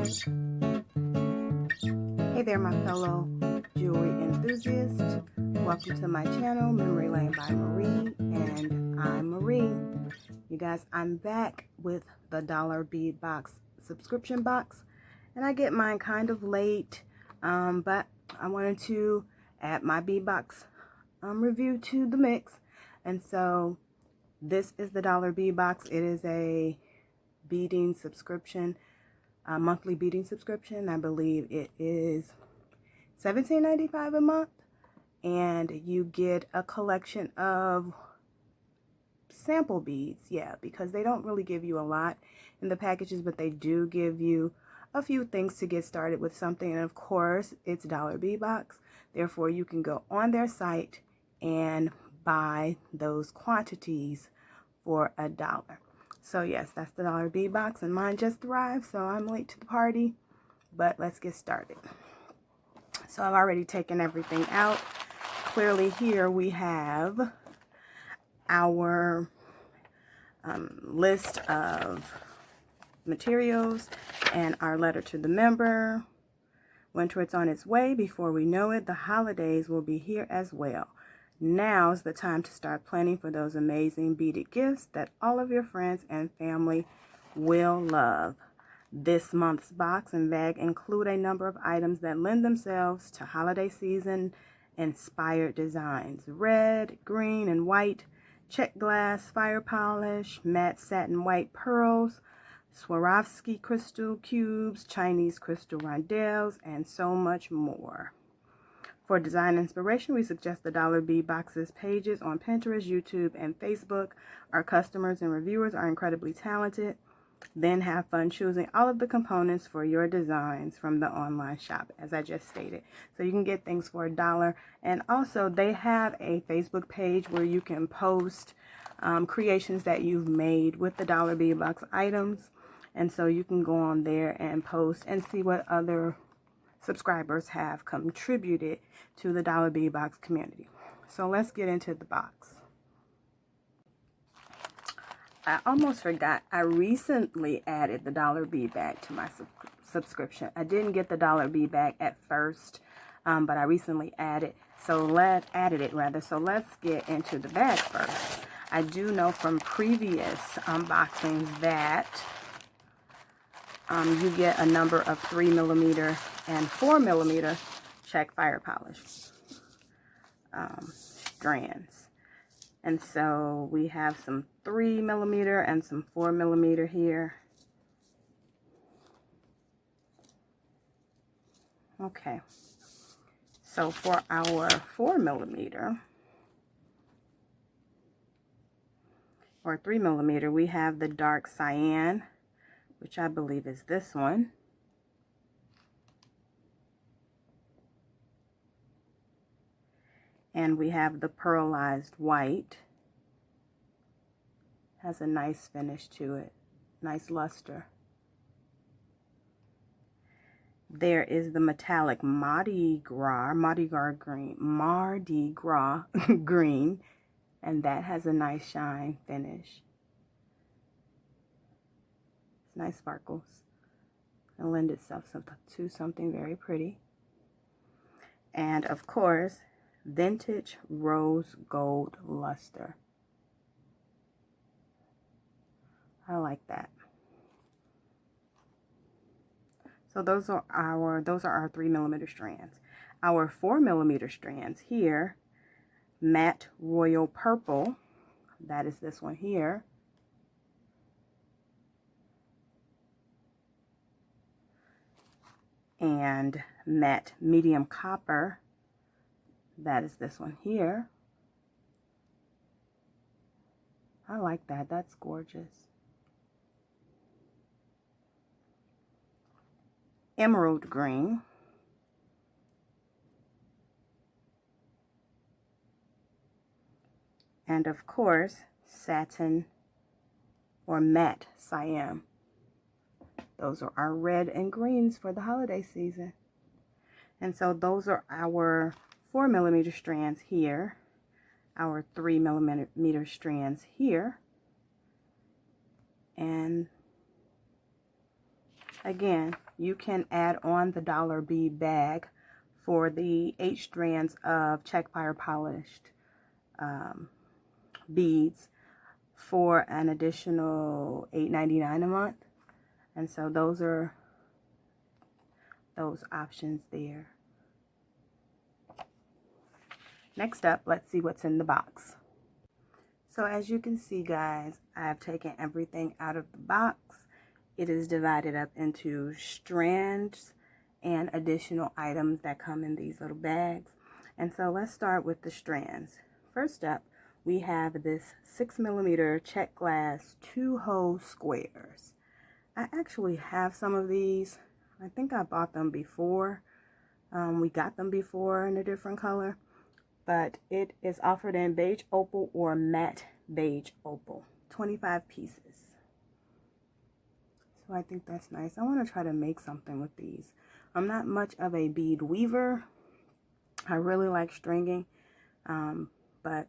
Hey there, my fellow jewelry enthusiasts. Welcome to my channel, Memory Lane by Marie, and I'm Marie. You guys, I'm back with the dollar bead box subscription box, and I get mine kind of late, but I wanted to add my bead box review to the mix, and so this is the dollar bead box. It is a beading subscription. Monthly beading subscription. I believe it is $17.95 a month, and you get a collection of sample beads. Yeah, because they don't really give you a lot in the packages, but they do give you a few things to get started with something. And of course, it's dollar bead box, therefore you can go on their site and buy those quantities for $1. So yes, that's the dollar bead box, and mine just arrived, so I'm late to the party, but let's get started. So I've already taken everything out. Clearly here we have our list of materials and our letter to the member. Winter is on its way. Before we know it, the holidays will be here as well. Now's the time to start planning for those amazing beaded gifts that all of your friends and family will love. This month's box and bag include a number of items that lend themselves to holiday season inspired designs. Red, green, and white, check glass, fire polish, matte satin white pearls, Swarovski crystal cubes, Chinese crystal rondelles, and so much more. For design inspiration, we suggest the Dollar Bead Boxes pages on Pinterest, YouTube, and Facebook. Our customers and reviewers are incredibly talented. Then have fun choosing all of the components for your designs from the online shop, as I just stated. So you can get things for $1. And also, they have a Facebook page where you can post creations that you've made with the Dollar Bead Box items. And so you can go on there and post and see what other subscribers have contributed to the Dollar Bead Box community. So let's get into the box. I almost forgot, I recently added the dollar bead bag to my subscription. I didn't get the dollar bead bag at first, but I recently added it. So let's get into the bag first. I do know from previous unboxings that you get a number of 3mm and 4mm check fire polish strands. And so we have some 3mm and some 4mm here. Okay. So for our 4mm or 3mm, we have the dark cyan, which I believe is this one. And we have the pearlized white. Has a nice finish to it, nice luster. There is the metallic Mardi Gras green, and that has a nice shine finish. It's nice sparkles. It'll lend itself to something very pretty. And of course, vintage rose gold luster. I like that. So those are our 3mm strands. Our 4mm strands here, matte royal purple, that is this one here. And matte medium copper, that is this one here. I like that. That's gorgeous. Emerald green. And of course, satin or matte cyan. Those are our red and greens for the holiday season. And so those are our 4mm strands here, our 3mm strands here, and Again, you can add on the dollar bead bag for the 8 strands of check fire polished beads for an additional $8.99 a month. And so those are those options there. Next up, let's see what's in the box. So as you can see, guys, I've taken everything out of the box. It is divided up into strands and additional items that come in these little bags. And so let's start with the strands. First up, we have this 6mm check glass 2-hole squares. I actually have some of these. I think I bought them before. We got them before in a different color. But it is offered in beige opal or matte beige opal. 25 pieces. So I think that's nice. I want to try to make something with these. I'm not much of a bead weaver. I really like stringing. But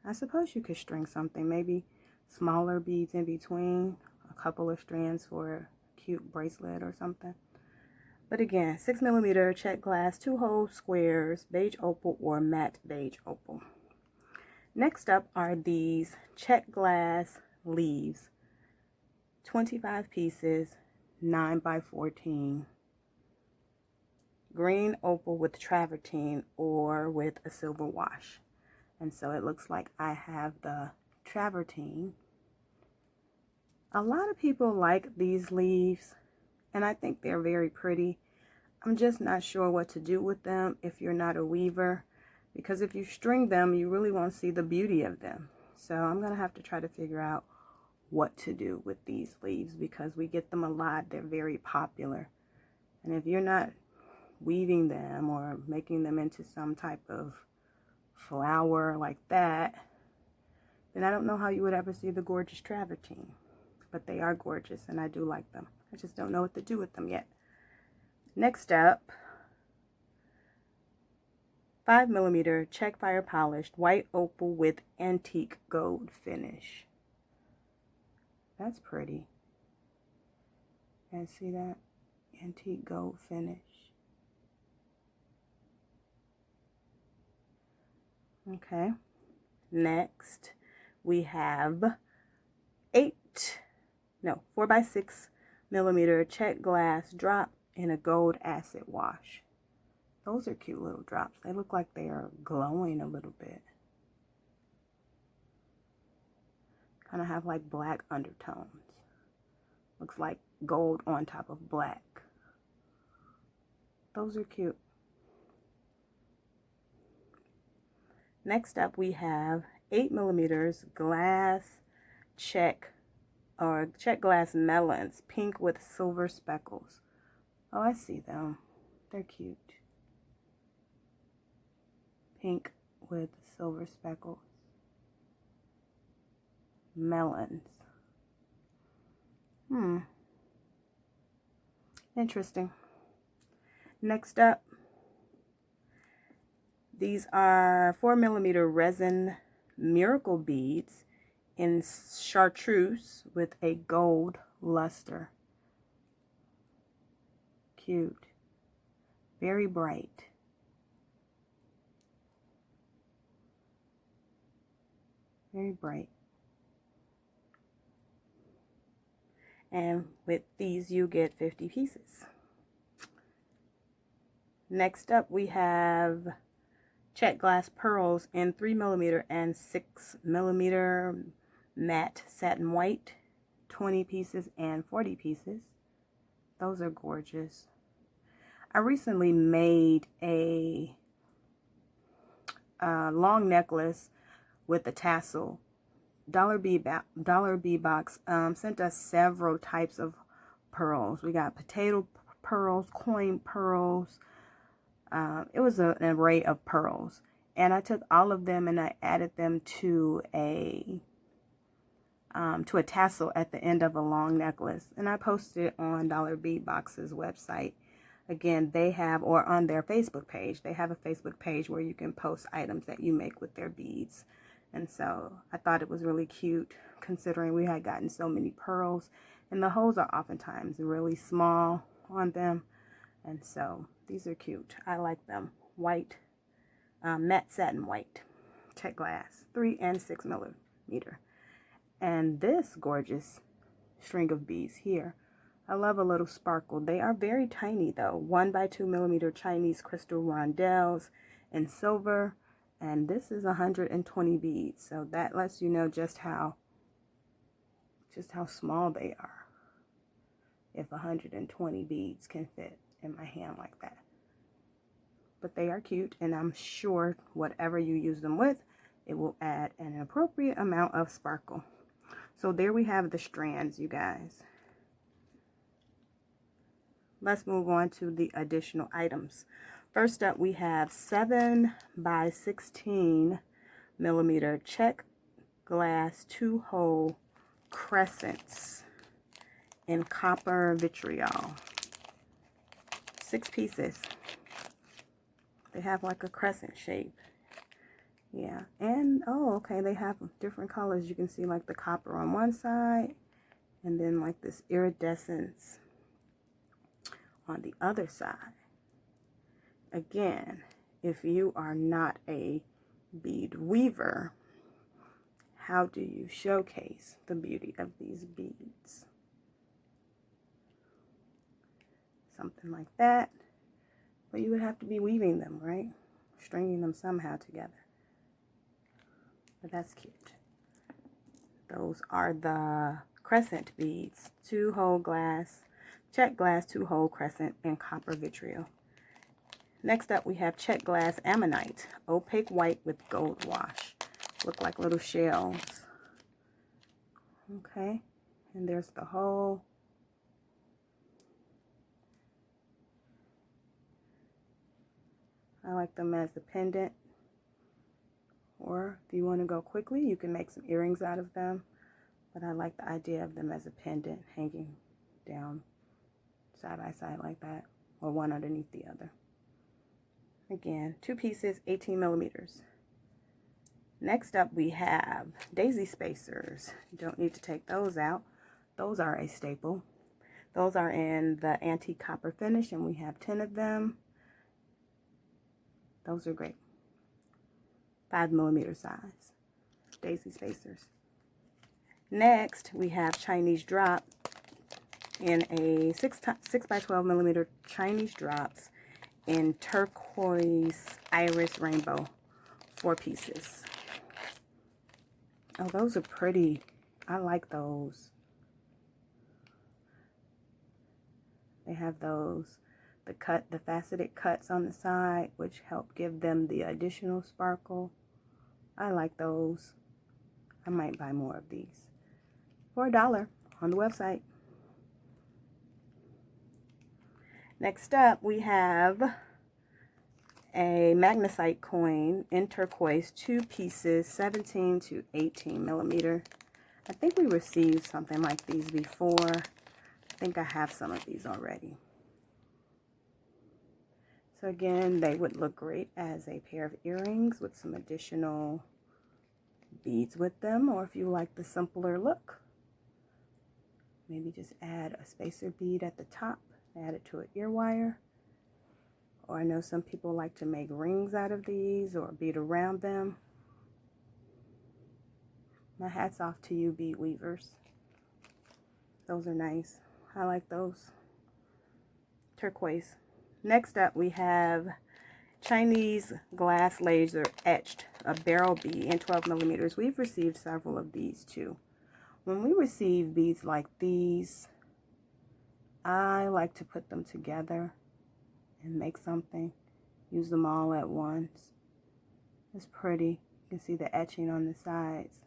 I suppose you could string something. Maybe smaller beads in between. A couple of strands for a cute bracelet or something. But again, 6mm check glass 2-hole squares, beige opal or matte beige opal. Next up are these check glass leaves. 25 pieces, 9x14. Green opal with travertine or with a silver wash. And so it looks like I have the travertine. A lot of people like these leaves, and I think they're very pretty. I'm just not sure what to do with them if you're not a weaver, because if you string them, you really won't see the beauty of them. So I'm going to have to try to figure out what to do with these leaves, because we get them a lot. They're very popular. And if you're not weaving them or making them into some type of flower like that, then I don't know how you would ever see the gorgeous travertine. But they are gorgeous and I do like them. I just don't know what to do with them yet. Next up, 5mm check fire polished white opal with antique gold finish. That's pretty. And see that? Antique gold finish. Okay. Next, we have 4x6mm check glass drop in a gold acid wash. Those are cute little drops. They look like they are glowing a little bit. Kind of have like black undertones. Looks like gold on top of black. Those are cute. Next up we have 8mm glass check glass melons, pink with silver speckles. Oh, I see them. They're cute. Pink with silver speckles. Melons. Interesting. Next up, these are 4mm resin miracle beads in chartreuse with a gold luster. Cute. Very bright. Very bright. And with these you get 50 pieces. Next up we have check glass pearls in 3mm and 6mm matte satin white, 20 pieces and 40 pieces. Those are gorgeous. I recently made a long necklace with a tassel. Dollar Bead Box sent us several types of pearls. We got potato pearls, coin pearls. It was an array of pearls. And I took all of them and I added them to a tassel at the end of a long necklace. And I posted it on Dollar Bead Box's website. Again, they have, or on their Facebook page, they have a Facebook page where you can post items that you make with their beads. And so I thought it was really cute, considering we had gotten so many pearls And the holes are oftentimes really small on them. And so these are cute. I like them. White, matte satin white, check glass, 3 and 6 millimeter. And this gorgeous string of beads here, I love a little sparkle. They are very tiny though. 1 by 2 millimeter Chinese crystal rondelles in silver. And this is 120 beads. So that lets you know just how small they are. If 120 beads can fit in my hand like that. But they are cute, and I'm sure whatever you use them with, it will add an appropriate amount of sparkle. So there we have the strands, you guys. Let's move on to the additional items. First up, we have 7 by 16 millimeter check glass 2-hole crescents in copper vitriol. 6 pieces. They have like a crescent shape. Yeah, and oh, okay, they have different colors. You can see like the copper on one side, and then like this iridescence on the other side. Again, if you are not a bead weaver, how do you showcase the beauty of these beads? Something like that. But you would have to be weaving them, right? Stringing them somehow together. But that's cute. Those are the crescent beads. 2-hole glass, check glass 2-hole crescent in copper vitriol. Next up we have check glass ammonite. Opaque white with gold wash. Look like little shells. Okay. And there's the hole. I like them as a pendant, or if you want to go quickly, you can make some earrings out of them, but I like the idea of them as a pendant hanging down side by side like that, or one underneath the other. Again, 2 pieces, 18 millimeters. Next up we have daisy spacers. You don't need to take those out. Those are a staple. Those are in the antique copper finish, and we have 10 of them. Those are great. 5 millimeter size daisy spacers. Next, we have Chinese drop in a 6 by 12 millimeter Chinese drops in turquoise iris rainbow. 4 pieces. Oh, those are pretty. I like those. They have those. The faceted cuts on the side, which help give them the additional sparkle. I like those. I might buy more of these for $1 on the website. Next up, we have a Magnesite coin in turquoise, 2 pieces, 17 to 18 millimeter. I think we received something like these before. I think I have some of these already. So again, they would look great as a pair of earrings with some additional beads with them, or if you like the simpler look, maybe just add a spacer bead at the top, add it to an ear wire. Or I know some people like to make rings out of these or bead around them. My hat's off to you, bead weavers. Those are nice. I like those. Turquoise. Next up, we have Chinese glass laser etched, a barrel bead in 12 millimeters. We've received several of these too. When we receive beads like these, I like to put them together and make something. Use them all at once. It's pretty. You can see the etching on the sides.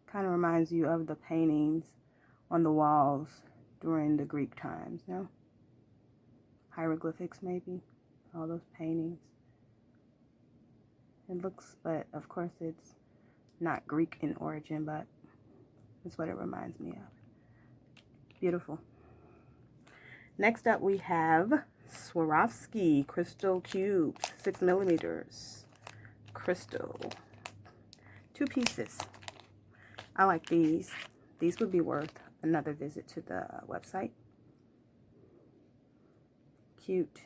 Kind of reminds you of the paintings on the walls during the Greek times, no? Hieroglyphics maybe, all those paintings. It looks, but of course it's not Greek in origin, but that's what it reminds me of. Beautiful. Next up we have Swarovski crystal cubes, 6 millimeters. Crystal. 2 pieces. I like these. These would be worth another visit to the website. Cute.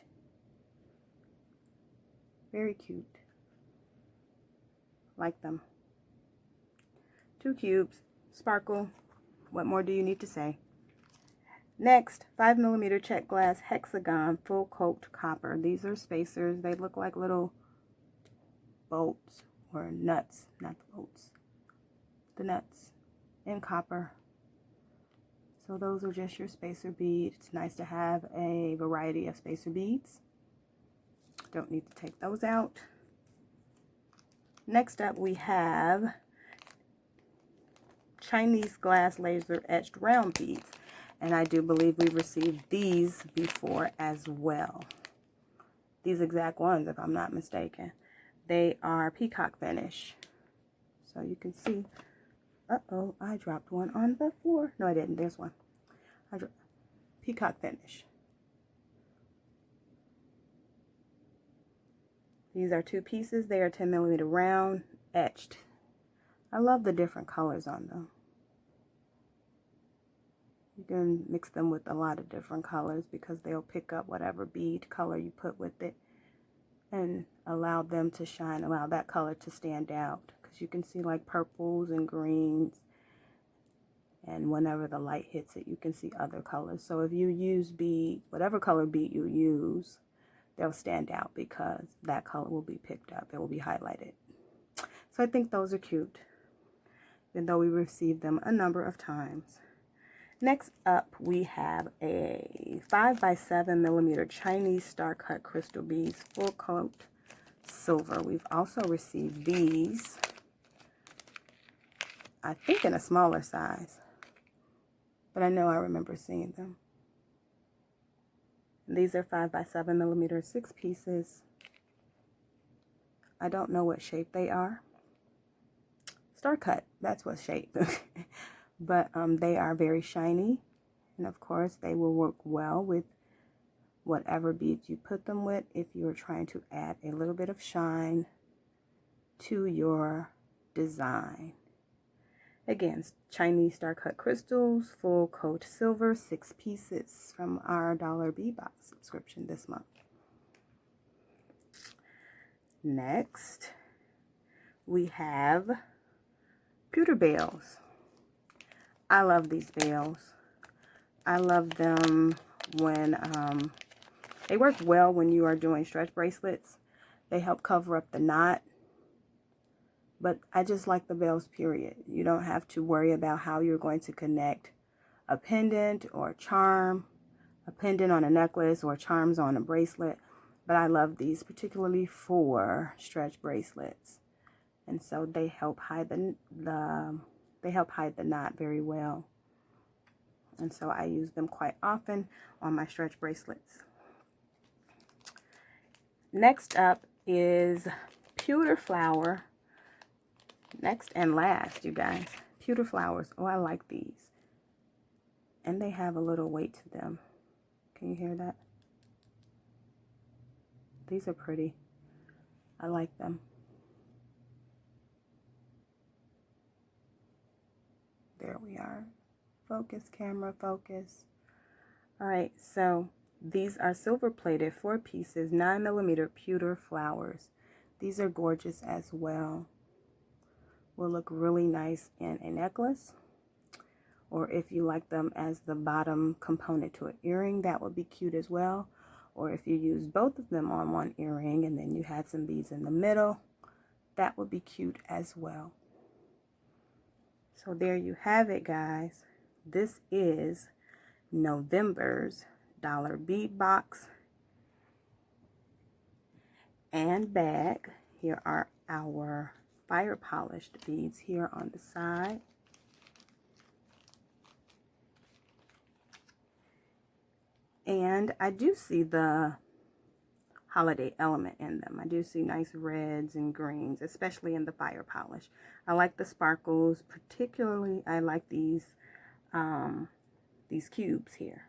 Very cute. Like them. 2 cubes. Sparkle. What more do you need to say? Next, 5mm check glass hexagon full coat copper. These are spacers. They look like little bolts or nuts. Not the bolts. The nuts in copper. So those are just your spacer bead. It's nice to have a variety of spacer beads. Don't need to take those out. Next up we have Chinese glass laser etched round beads. And I do believe we've received these before as well. These exact ones, if I'm not mistaken. They are peacock finish. So you can see. Uh-oh, I dropped one on the floor. No, I didn't. There's one. Peacock finish. These are 2 pieces. They are 10mm round, etched. I love the different colors on them. You can mix them with a lot of different colors because they'll pick up whatever bead color you put with it and allow them to shine, allow that color to stand out. Because you can see like purples and greens, and whenever the light hits it, you can see other colors. So if you use bead, whatever color bead you use, they'll stand out because that color will be picked up. It will be highlighted. So I think those are cute, even though we received them a number of times. Next up, we have a 5x7mm Chinese star cut crystal beads full coat silver. We've also received these, I think in a smaller size, but I know I remember seeing them. These are 5x7mm 6 pieces. I don't know what shape they are. Star cut, that's what shape. But they are very shiny, and of course they will work well with whatever beads you put them with if you're trying to add a little bit of shine to your design. Again, Chinese star cut crystals, full coat silver, 6 pieces from our $1 bead box subscription this month. Next, we have pewter bells. I love these bells. I love them when they work well when you are doing stretch bracelets. They help cover up the knot. But I just like the bells, period. You don't have to worry about how you're going to connect a pendant or a charm, a pendant on a necklace or charms on a bracelet. But I love these, particularly for stretch bracelets. And so they help hide the knot very well. And so I use them quite often on my stretch bracelets. Next up is Pewter Flower. Next and last, you guys. Pewter Flowers. Oh, I like these. And they have a little weight to them. Can you hear that? These are pretty. I like them. There we are. Focus, camera, focus. All right, so these are silver plated 4 pieces, 9mm pewter flowers. These are gorgeous as well. Will look really nice in a necklace, or if you like them as the bottom component to an earring, that would be cute as well. Or if you use both of them on one earring and then you had some beads in the middle, that would be cute as well. So there you have it, guys. This is November's $1 bead box and bag. Here are our fire polished beads here on the side. And I do see the holiday element in them. I do see nice reds and greens, especially in the fire polish. I like the sparkles, particularly I like these cubes here,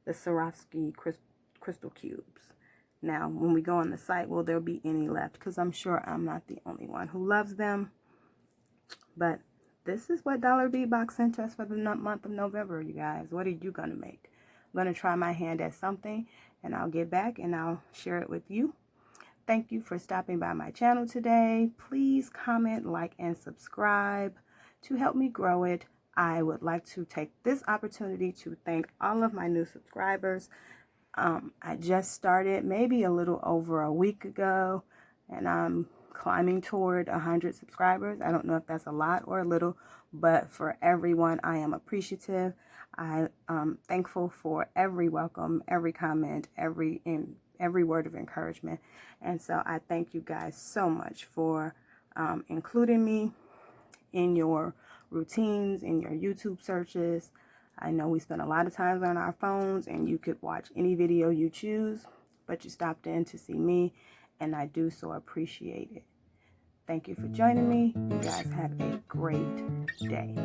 the Swarovski crystal cubes. Now, when we go on the site, will there be any left? Because I'm sure I'm not the only one who loves them. But this is what Dollar Bead Box sent us for the month of November, you guys. What are you going to make? I'm going to try my hand at something, and I'll get back and I'll share it with you. Thank you for stopping by my channel today. Please comment, like, and subscribe to help me grow it. I would like to take this opportunity to thank all of my new subscribers. I just started maybe a little over a week ago, and I'm climbing toward 100 subscribers. I don't know if that's a lot or a little, but for everyone, I am appreciative. I am thankful for every welcome, every comment, every word of encouragement. And so I thank you guys so much for including me in your routines, in your YouTube searches. I know we spend a lot of time on our phones, and you could watch any video you choose, but you stopped in to see me, and I do so appreciate it. Thank you for joining me. You guys have a great day.